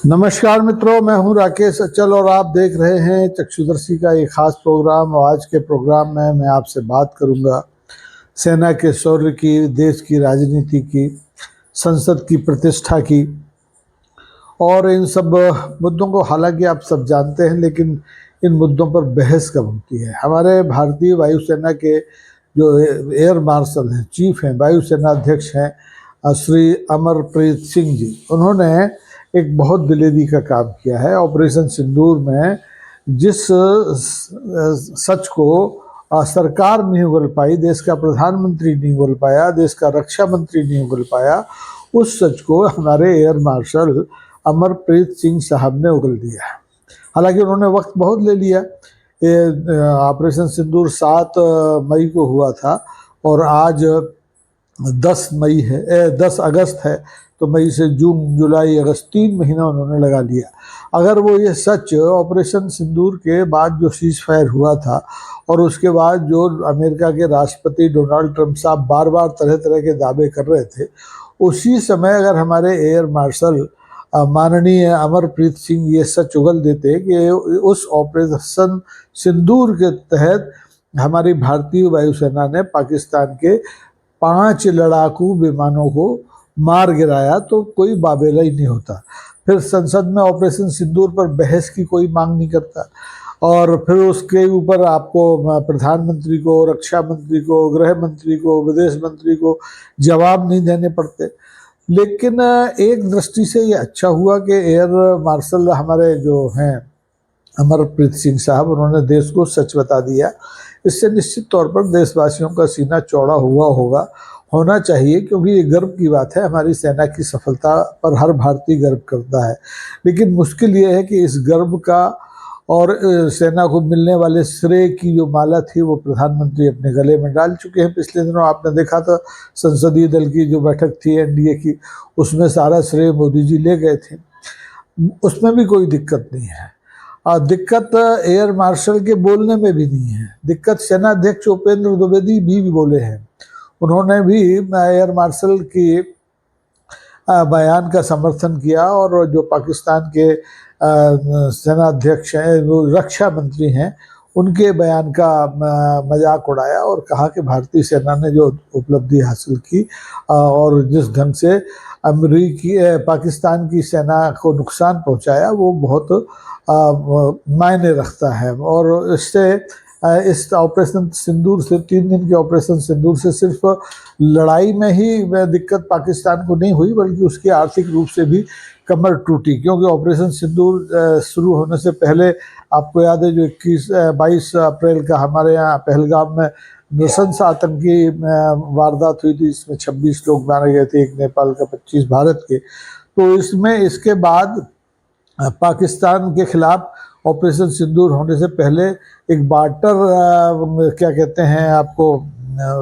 नमस्कार मित्रों, मैं हूं राकेश अचल और आप देख रहे हैं चक्षुदर्शी का एक खास प्रोग्राम। और आज के प्रोग्राम में मैं आपसे बात करूंगा सेना के शौर्य की, देश की राजनीति की, संसद की प्रतिष्ठा की और इन सब मुद्दों को। हालांकि आप सब जानते हैं, लेकिन इन मुद्दों पर बहस कब होती है। हमारे भारतीय वायुसेना के जो एयर मार्शल हैं, चीफ हैं, वायुसेना अध्यक्ष हैं श्री अमरप्रीत सिंह जी, उन्होंने एक बहुत दिलेरी का काम किया है। ऑपरेशन सिंदूर में जिस सच को सरकार नहीं उगल पाई, देश का प्रधानमंत्री नहीं उगल पाया, देश का रक्षा मंत्री नहीं उगल पाया, उस सच को हमारे एयर मार्शल अमरप्रीत सिंह साहब ने उगल दिया। हालांकि उन्होंने वक्त बहुत ले लिया। ये ऑपरेशन सिंदूर 7 मई को हुआ था और आज 10 मई है, 10 अगस्त है। तो मई से जून, जुलाई, अगस्त 3 महीना उन्होंने लगा लिया। अगर वो ये सच ऑपरेशन सिंदूर के बाद जो सीज फायर हुआ था और उसके बाद जो अमेरिका के राष्ट्रपति डोनाल्ड ट्रंप साहब बार बार तरह तरह के दावे कर रहे थे, उसी समय अगर हमारे एयर मार्शल माननीय अमरप्रीत सिंह ये सच उगल देते कि उस ऑपरेशन सिंदूर के तहत हमारी भारतीय वायुसेना ने पाकिस्तान के 5 लड़ाकू विमानों को मार गिराया, तो कोई बाबेला ही नहीं होता। फिर संसद में ऑपरेशन सिंदूर पर बहस की कोई मांग नहीं करता और फिर उसके ऊपर आपको प्रधानमंत्री को, रक्षा मंत्री को, गृह मंत्री को, विदेश मंत्री को जवाब नहीं देने पड़ते। लेकिन एक दृष्टि से ये अच्छा हुआ कि एयर मार्शल हमारे जो हैं अमरप्रीत सिंह साहब, उन्होंने देश को सच बता दिया। इससे निश्चित तौर पर देशवासियों का सीना चौड़ा हुआ होना चाहिए, क्योंकि ये गर्व की बात है। हमारी सेना की सफलता पर हर भारतीय गर्व करता है। लेकिन मुश्किल ये है कि इस गर्व का और सेना को मिलने वाले श्रेय की जो माला थी वो प्रधानमंत्री अपने गले में डाल चुके हैं। पिछले दिनों आपने देखा था संसदीय दल की जो बैठक थी एनडीए की, उसमें सारा श्रेय मोदी जी ले गए थे। उसमें भी कोई दिक्कत नहीं है। दिक्कत एयर मार्शल के बोलने में भी नहीं है। दिक्कत सेना अध्यक्ष उपेंद्र द्विवेदी भी बोले हैं। उन्होंने भी एयर मार्शल की बयान का समर्थन किया और जो पाकिस्तान के सेना अध्यक्ष हैं, वो रक्षा मंत्री हैं, उनके बयान का मजाक उड़ाया और कहा कि भारतीय सेना ने जो उपलब्धि हासिल की और जिस ढंग से पाकिस्तान की सेना को नुकसान पहुंचाया, वो बहुत मायने रखता है। और इससे इस ऑपरेशन सिंदूर से, 3 दिन के ऑपरेशन सिंदूर से सिर्फ लड़ाई में ही दिक्कत पाकिस्तान को नहीं हुई, बल्कि उसकी आर्थिक रूप से भी कमर टूटी। क्योंकि ऑपरेशन सिंदूर शुरू होने से पहले आपको याद है जो 22 अप्रैल का हमारे यहाँ पहलगाम में नृशंस आतंकी वारदात हुई थी, इसमें 26 लोग मारे गए थे, एक नेपाल का, 25 भारत के। तो इसमें इसके बाद पाकिस्तान के खिलाफ ऑपरेशन सिंदूर होने से पहले एक बार्टर क्या कहते हैं आपको,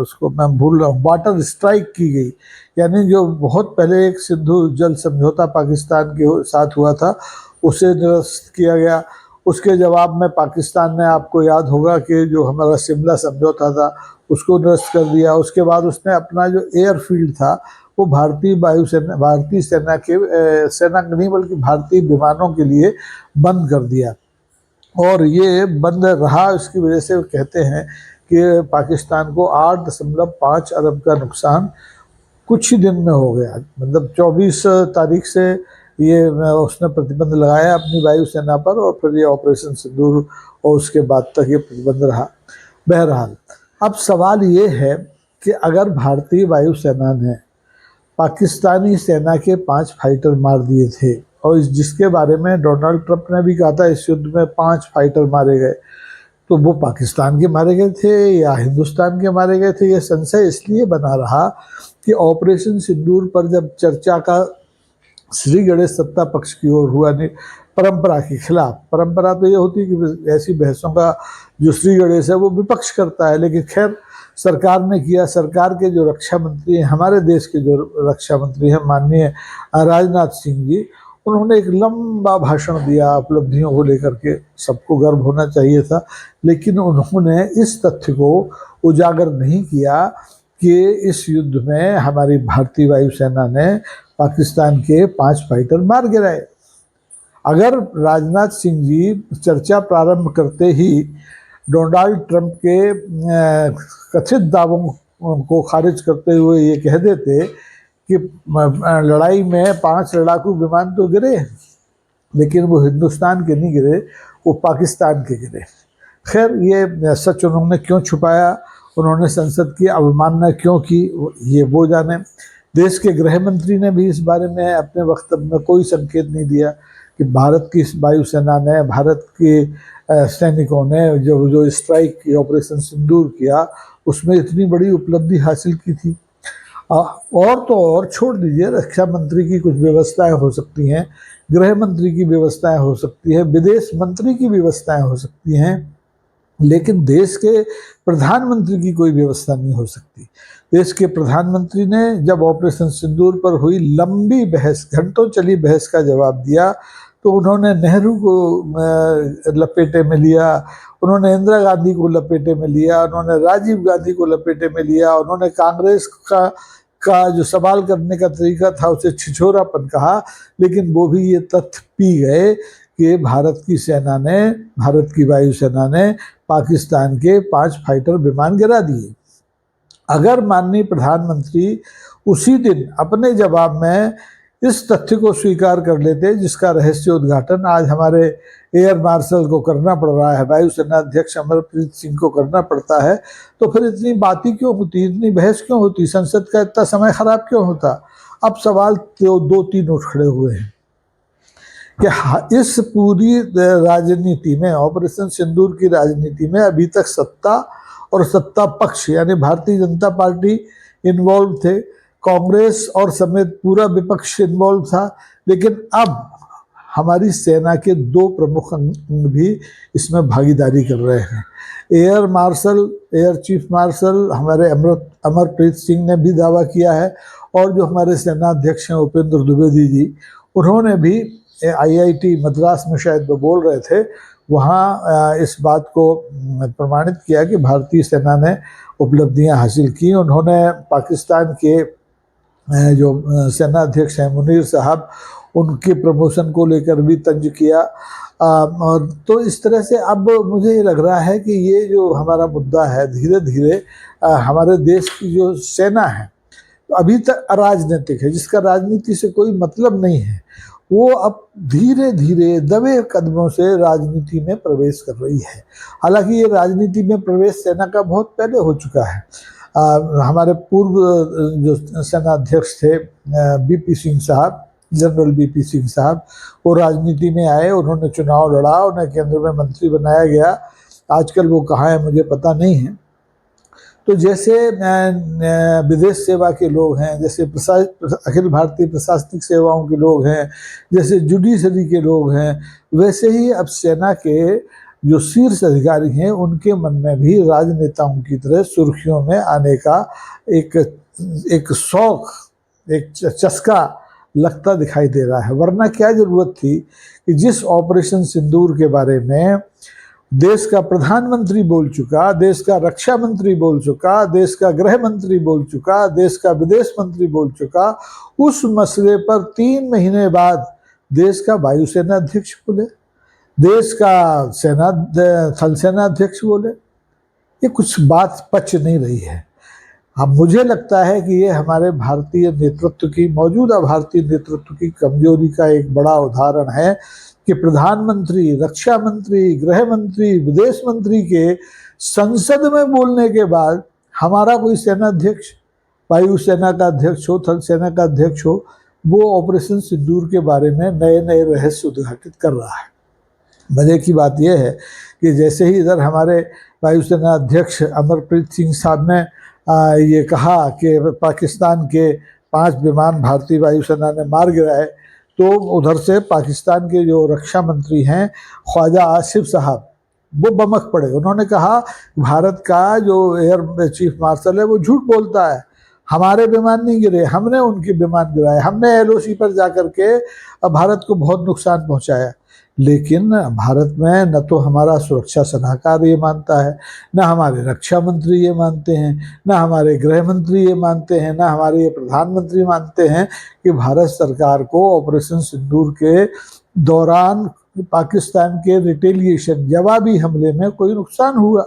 उसको मैं भूल रहा हूँ, बार्टर स्ट्राइक की गई। यानी जो बहुत पहले एक सिंधु जल समझौता पाकिस्तान के साथ हुआ था, उसे निरस्त किया गया। उसके जवाब में पाकिस्तान ने, आपको याद होगा कि जो हमारा शिमला समझौता था उसको निरस्त कर दिया। उसके बाद उसने अपना जो एयरफील्ड था वो भारतीय वायुसेना, भारतीय सेना के सेना नहीं बल्कि भारतीय विमानों के लिए बंद कर दिया। और ये बंद रहा, इसकी वजह से कहते हैं कि पाकिस्तान को 8.5 अरब का नुकसान कुछ ही दिन में हो गया। मतलब 24 तारीख से ये उसने प्रतिबंध लगाया अपनी वायुसेना पर और फिर ये ऑपरेशन सिंदूर और उसके बाद तक ये प्रतिबंध रहा। बहरहाल अब सवाल ये है कि अगर भारतीय वायुसेना ने पाकिस्तानी सेना के 5 फाइटर मार दिए थे और जिसके बारे में डोनाल्ड ट्रंप ने भी कहा था इस युद्ध में 5 फाइटर मारे गए, तो वो पाकिस्तान के मारे गए थे या हिंदुस्तान के मारे गए थे? ये संशय इसलिए बना रहा कि ऑपरेशन सिंदूर पर जब चर्चा का श्री गणेश सत्ता पक्ष की ओर हुआ, नहीं परंपरा के खिलाफ। परंपरा तो ये होती है कि ऐसी बहसों का जो श्री गणेश है वो विपक्ष करता है, लेकिन खैर सरकार ने किया। सरकार के जो रक्षा मंत्री हैं, हमारे देश के जो रक्षा मंत्री हैं माननीय राजनाथ सिंह जी, उन्होंने एक लंबा भाषण दिया उपलब्धियों को लेकर के। सबको गर्व होना चाहिए था, लेकिन उन्होंने इस तथ्य को उजागर नहीं किया कि इस युद्ध में हमारी भारतीय वायुसेना ने पाकिस्तान के 5 फाइटर मार गिराए। अगर राजनाथ सिंह जी चर्चा प्रारंभ करते ही डोनाल्ड ट्रंप के कथित दावों को खारिज करते हुए ये कह देते कि लड़ाई में 5 लड़ाकू विमान तो गिरे, लेकिन वो हिंदुस्तान के नहीं गिरे, वो पाकिस्तान के गिरे। खैर, ये सच उन्होंने क्यों छुपाया, उन्होंने संसद की अवमानना क्यों की, ये वो जाने। देश के गृह मंत्री ने भी इस बारे में अपने वक्तव्य में कोई संकेत नहीं दिया कि भारत की वायुसेना ने, भारत के सैनिकों ने जो स्ट्राइक की, ऑपरेशन सिंदूर किया, उसमें इतनी बड़ी उपलब्धि हासिल की थी। और तो और छोड़ दीजिए, रक्षा मंत्री की कुछ व्यवस्थाएं हो सकती हैं, गृह मंत्री की व्यवस्थाएं हो सकती है, विदेश मंत्री की व्यवस्थाएं हो सकती हैं, लेकिन देश के प्रधानमंत्री की कोई व्यवस्था नहीं हो सकती। देश के प्रधानमंत्री ने जब ऑपरेशन सिंदूर पर हुई लंबी बहस, घंटों चली बहस का जवाब दिया, तो उन्होंने नेहरू को लपेटे में लिया, उन्होंने इंदिरा गांधी को लपेटे में लिया, उन्होंने राजीव गांधी को लपेटे में लिया, उन्होंने कांग्रेस का जो सवाल करने का तरीका था उसे छिछोरापन कहा, लेकिन वो भी ये तथ्य पी गए कि भारत की सेना ने, भारत की वायुसेना ने पाकिस्तान के 5 फाइटर विमान गिरा दिए। अगर माननीय प्रधानमंत्री उसी दिन अपने जवाब में इस तथ्य को स्वीकार कर लेते, जिसका रहस्य उद्घाटन आज हमारे एयर मार्शल को करना पड़ रहा है, वायुसेना अध्यक्ष अमरप्रीत सिंह को करना पड़ता है, तो फिर इतनी बातें क्यों होती, इतनी बहस क्यों होती, संसद का इतना समय खराब क्यों होता। अब सवाल तो 2-3 उठ खड़े हुए हैं कि इस पूरी राजनीति में, ऑपरेशन सिंदूर की राजनीति में अभी तक सत्ता और सत्ता पक्ष यानी भारतीय जनता पार्टी इन्वॉल्व थे, कांग्रेस और समेत पूरा विपक्ष इन्वॉल्व था, लेकिन अब हमारी सेना के 2 प्रमुख अंग भी इसमें भागीदारी कर रहे हैं। Air marshal, air chief marshal हमारे अमरप्रीत सिंह ने भी दावा किया है, और जो हमारे सेना अध्यक्ष हैं उपेंद्र द्विवेदी जी, उन्होंने भी IIT मद्रास में शायद वो बोल रहे थे, वहाँ इस बात को प्रमाणित किया कि भारतीय सेना ने उपलब्धियां हासिल की। उन्होंने पाकिस्तान के जो सेना अध्यक्ष हैं मुनीर साहब, उनके प्रमोशन को लेकर भी तंज किया। तो इस तरह से अब मुझे ये लग रहा है कि ये जो हमारा मुद्दा है, धीरे धीरे हमारे देश की जो सेना है अभी तक अराजनीतिक है, जिसका राजनीति से कोई मतलब नहीं है, वो अब धीरे धीरे दबे कदमों से राजनीति में प्रवेश कर रही है। हालांकि ये राजनीति में प्रवेश सेना का बहुत पहले हो चुका है। हमारे पूर्व जो सेना अध्यक्ष थे BP सिंह साहब, जनरल BP सिंह साहब, वो राजनीति में आए, उन्होंने चुनाव लड़ा, उन्हें केंद्र में मंत्री बनाया गया। आजकल वो कहाँ है मुझे पता नहीं है। तो जैसे विदेश सेवा के लोग हैं, जैसे अखिल भारतीय प्रशासनिक सेवाओं के लोग हैं, जैसे जुडिशरी के लोग हैं, वैसे ही अब सेना के जो शीर्ष अधिकारी हैं उनके मन में भी राजनेताओं की तरह सुर्खियों में आने का एक शौक, एक चस्का लगता दिखाई दे रहा है। वरना क्या जरूरत थी कि जिस ऑपरेशन सिंदूर के बारे में देश का प्रधानमंत्री बोल चुका, देश का रक्षा मंत्री बोल चुका, देश का गृह मंत्री बोल चुका, देश का विदेश मंत्री बोल चुका, उस मसले पर 3 महीने बाद देश का वायुसेना अध्यक्ष बोले, देश का थल सेना अध्यक्ष बोले, ये कुछ बात पच नहीं रही है। अब मुझे लगता है कि ये हमारे भारतीय नेतृत्व की, मौजूदा भारतीय नेतृत्व की कमजोरी का एक बड़ा उदाहरण है कि प्रधानमंत्री, रक्षा मंत्री, गृह मंत्री, विदेश मंत्री के संसद में बोलने के बाद हमारा कोई सेना अध्यक्ष, वायुसेना का अध्यक्ष हो, थल सेना का अध्यक्ष हो, वो ऑपरेशन सिंदूर के बारे में नए नए रहस्य उद्घाटित कर रहा है। मजे की बात यह है कि जैसे ही इधर हमारे वायुसेना अध्यक्ष अमरप्रीत सिंह साहब ने ये कहा कि पाकिस्तान के 5 विमान भारतीय वायुसेना ने मार गिराए, तो उधर से पाकिस्तान के जो रक्षा मंत्री हैं ख्वाजा आसिफ साहब, वो बमक पड़े। उन्होंने कहा भारत का जो एयर चीफ मार्शल है वो झूठ बोलता है, हमारे विमान नहीं गिरे, हमने उनके विमान गिराए, हमने LOC पर जाकर के भारत को बहुत नुकसान पहुंचाया। लेकिन भारत में न तो हमारा सुरक्षा सलाहकार ये मानता है, न हमारे रक्षा मंत्री ये मानते हैं, न हमारे गृह मंत्री ये मानते हैं, न हमारे ये प्रधानमंत्री मानते हैं कि भारत सरकार को ऑपरेशन सिंदूर के दौरान पाकिस्तान के रिटेलिएशन जवाबी हमले में कोई नुकसान हुआ।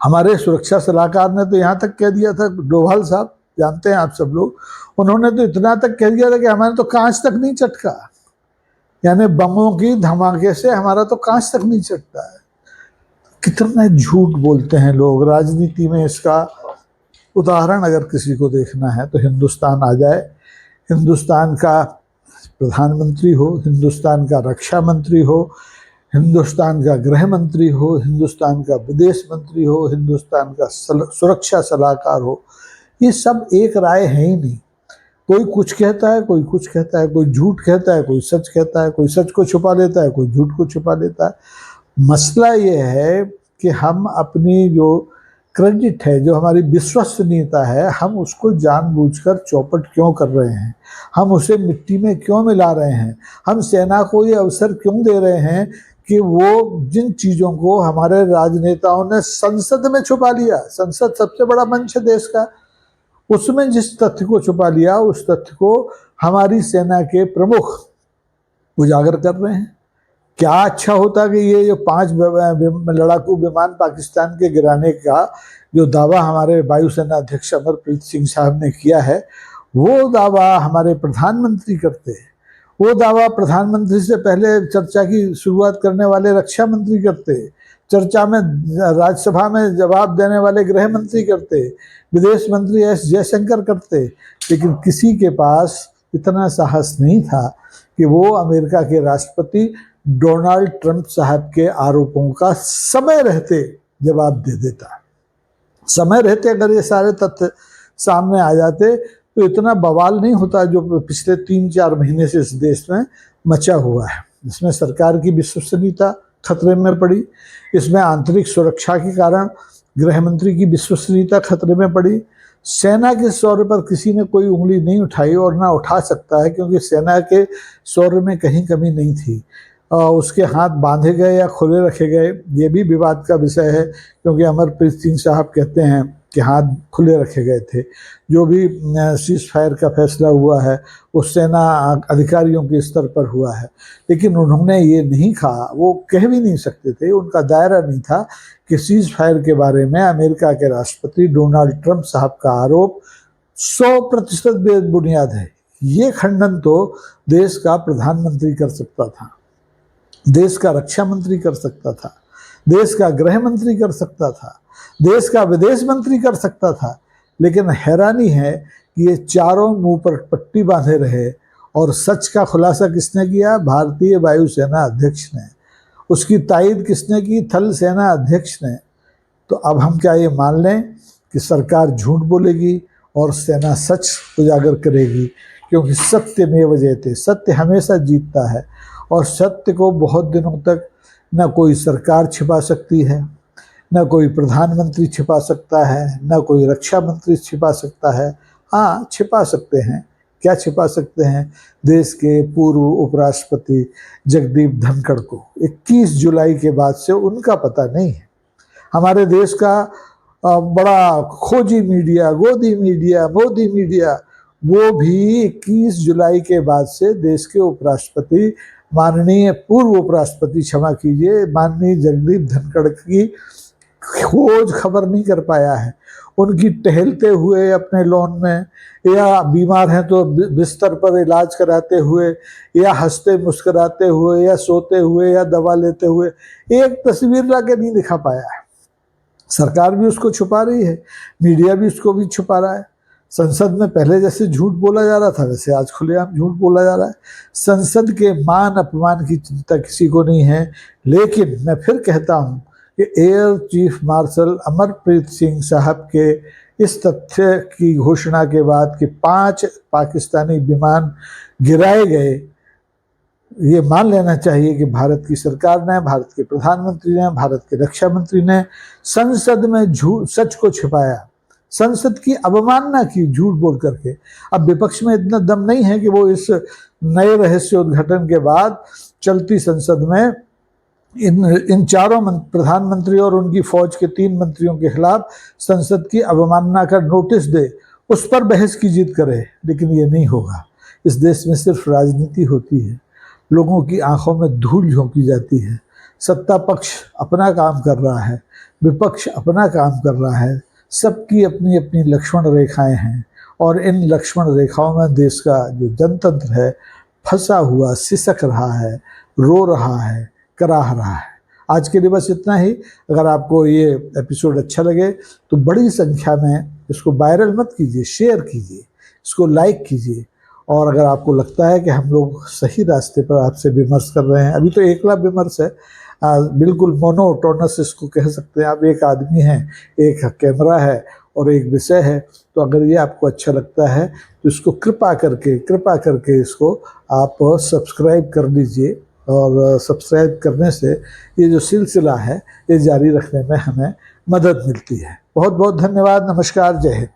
हमारे सुरक्षा सलाहकार ने तो यहाँ तक कह दिया था, डोभाल साहब जानते हैं आप सब लोग, उन्होंने तो इतना तक कह दिया था कि हमारे तो कांच तक नहीं चटका, यानी बमों की धमाके से हमारा तो कांच तक नहीं चटता है। कितना झूठ बोलते हैं लोग। राजनीति में इसका उदाहरण अगर किसी को देखना है तो हिंदुस्तान आ जाए। हिंदुस्तान का प्रधानमंत्री हो, हिंदुस्तान का रक्षा मंत्री हो, हिंदुस्तान का गृह मंत्री हो, हिंदुस्तान का विदेश मंत्री हो, हिंदुस्तान का सुरक्षा सलाहकार हो, ये सब एक राय है ही नहीं। कोई कुछ कहता है, कोई कुछ कहता है, कोई झूठ कहता है, कोई सच कहता है, कोई सच को छुपा लेता है, कोई झूठ को छुपा लेता है। मसला ये है कि हम अपनी जो क्रेडिट है, जो हमारी विश्वसनीयता है, हम उसको जानबूझकर चौपट क्यों कर रहे हैं, हम उसे मिट्टी में क्यों मिला रहे हैं, हम सेना को ये अवसर क्यों दे रहे हैं कि वो जिन चीज़ों को हमारे राजनेताओं ने संसद में छुपा लिया, संसद सबसे बड़ा मंच है देश का, उसमें जिस तथ्य को छुपा लिया उस तथ्य को हमारी सेना के प्रमुख उजागर कर रहे हैं। क्या अच्छा होता कि ये जो 5 लड़ाकू विमान पाकिस्तान के गिराने का जो दावा हमारे वायुसेना अध्यक्ष अमरप्रीत सिंह साहब ने किया है, वो दावा हमारे प्रधानमंत्री करते हैं, वो दावा प्रधानमंत्री से पहले चर्चा की शुरुआत करने वाले रक्षा मंत्री करते, चर्चा में राज्यसभा में जवाब देने वाले गृह मंत्री करते, विदेश मंत्री एस जयशंकर करते, लेकिन किसी के पास इतना साहस नहीं था कि वो अमेरिका के राष्ट्रपति डोनाल्ड ट्रंप साहब के आरोपों का समय रहते जवाब दे देता। समय रहते अगर ये सारे तथ्य सामने आ जाते तो इतना बवाल नहीं होता जो पिछले 3-4 महीने से इस देश में मचा हुआ है। इसमें सरकार की विश्वसनीयता खतरे में पड़ी, इसमें आंतरिक सुरक्षा के कारण गृह मंत्री की विश्वसनीयता खतरे में पड़ी। सेना के शौर्य पर किसी ने कोई उंगली नहीं उठाई और ना उठा सकता है, क्योंकि सेना के शौर्य में कहीं कमी नहीं थी। उसके हाथ बांधे गए या खुले रखे गए, ये भी विवाद का विषय है, क्योंकि अमरप्रीत सिंह साहब कहते हैं कि हाथ खुले रखे गए थे। जो भी सीज फायर का फैसला हुआ है वो सेना अधिकारियों के स्तर पर हुआ है, लेकिन उन्होंने ये नहीं कहा, वो कह भी नहीं सकते थे, उनका दायरा नहीं था कि सीज फायर के बारे में अमेरिका के राष्ट्रपति डोनाल्ड ट्रंप साहब का आरोप 100% बेबुनियाद है। ये खंडन तो देश का प्रधानमंत्री कर सकता था, देश का रक्षा मंत्री कर सकता था, देश का गृह मंत्री कर सकता था, देश का विदेश मंत्री कर सकता था, लेकिन हैरानी है कि ये चारों मुंह पर पट्टी बांधे रहे। और सच का खुलासा किसने किया? भारतीय वायुसेना अध्यक्ष ने। उसकी तायद किसने की? थल सेना अध्यक्ष ने। तो अब हम क्या ये मान लें कि सरकार झूठ बोलेगी और सेना सच उजागर करेगी? क्योंकि सत्य में वजहते, सत्य हमेशा जीतता है, और सत्य को बहुत दिनों तक न कोई सरकार छिपा सकती है, न कोई प्रधानमंत्री छिपा सकता है, न कोई रक्षा मंत्री छिपा सकता है। हाँ, छिपा सकते हैं। क्या छिपा सकते हैं? देश के पूर्व उपराष्ट्रपति जगदीप धनखड़ को 21 जुलाई के बाद से उनका पता नहीं है। हमारे देश का बड़ा खोजी मीडिया, गोदी मीडिया, मोदी मीडिया, वो भी 21 जुलाई के बाद से देश के उपराष्ट्रपति, माननीय पूर्व उपराष्ट्रपति, क्षमा कीजिए, माननीय जगदीप धनखड़ की खोज खबर नहीं कर पाया है। उनकी टहलते हुए अपने लॉन में, या बीमार हैं तो बिस्तर पर इलाज कराते हुए, या हंसते मुस्कुराते हुए, या सोते हुए, या दवा लेते हुए एक तस्वीर लाके नहीं दिखा पाया है। सरकार भी उसको छुपा रही है, मीडिया भी उसको भी छुपा रहा है। संसद में पहले जैसे झूठ बोला जा रहा था, वैसे आज खुलेआम झूठ बोला जा रहा है। संसद के मान अपमान की चिंता किसी को नहीं है। लेकिन मैं फिर कहता हूँ कि air chief marshal Amarpreet Singh साहब के इस तथ्य की घोषणा के बाद कि 5 पाकिस्तानी विमान गिराए गए, ये मान लेना चाहिए कि भारत की सरकार ने, भारत के प्रधानमंत्री ने, भारत के रक्षा मंत्री ने संसद में झूठ, सच को छिपाया, संसद की अवमानना की झूठ बोल करके। अब विपक्ष में इतना दम नहीं है कि वो इस नए रहस्य उद्घाटन के बाद चलती संसद में इन चारों प्रधानमंत्री और उनकी फौज के 3 मंत्रियों के खिलाफ संसद की अवमानना का नोटिस दे, उस पर बहस की जीत करे। लेकिन ये नहीं होगा। इस देश में सिर्फ राजनीति होती है, लोगों की आंखों में धूल झोंकी जाती है। सत्ता पक्ष अपना काम कर रहा है, विपक्ष अपना काम कर रहा है, सबकी अपनी अपनी लक्ष्मण रेखाएं हैं और इन लक्ष्मण रेखाओं में देश का जो जनतंत्र है फंसा हुआ सिसक रहा है, रो रहा है, कराह रहा है। आज के लिए बस इतना ही। अगर आपको ये एपिसोड अच्छा लगे तो बड़ी संख्या में इसको वायरल मत कीजिए, शेयर कीजिए, इसको लाइक कीजिए। और अगर आपको लगता है कि हम लोग सही रास्ते पर आपसे विमर्श कर रहे हैं, अभी तो एकला विमर्श है, बिल्कुल मोनोटोनस इसको कह सकते हैं। आप एक आदमी हैं, एक कैमरा है और एक विषय है। तो अगर ये आपको अच्छा लगता है तो इसको कृपा करके इसको आप सब्सक्राइब कर लीजिए। और सब्सक्राइब करने से ये जो सिलसिला है ये जारी रखने में हमें मदद मिलती है। बहुत बहुत धन्यवाद। नमस्कार। जय हिंद।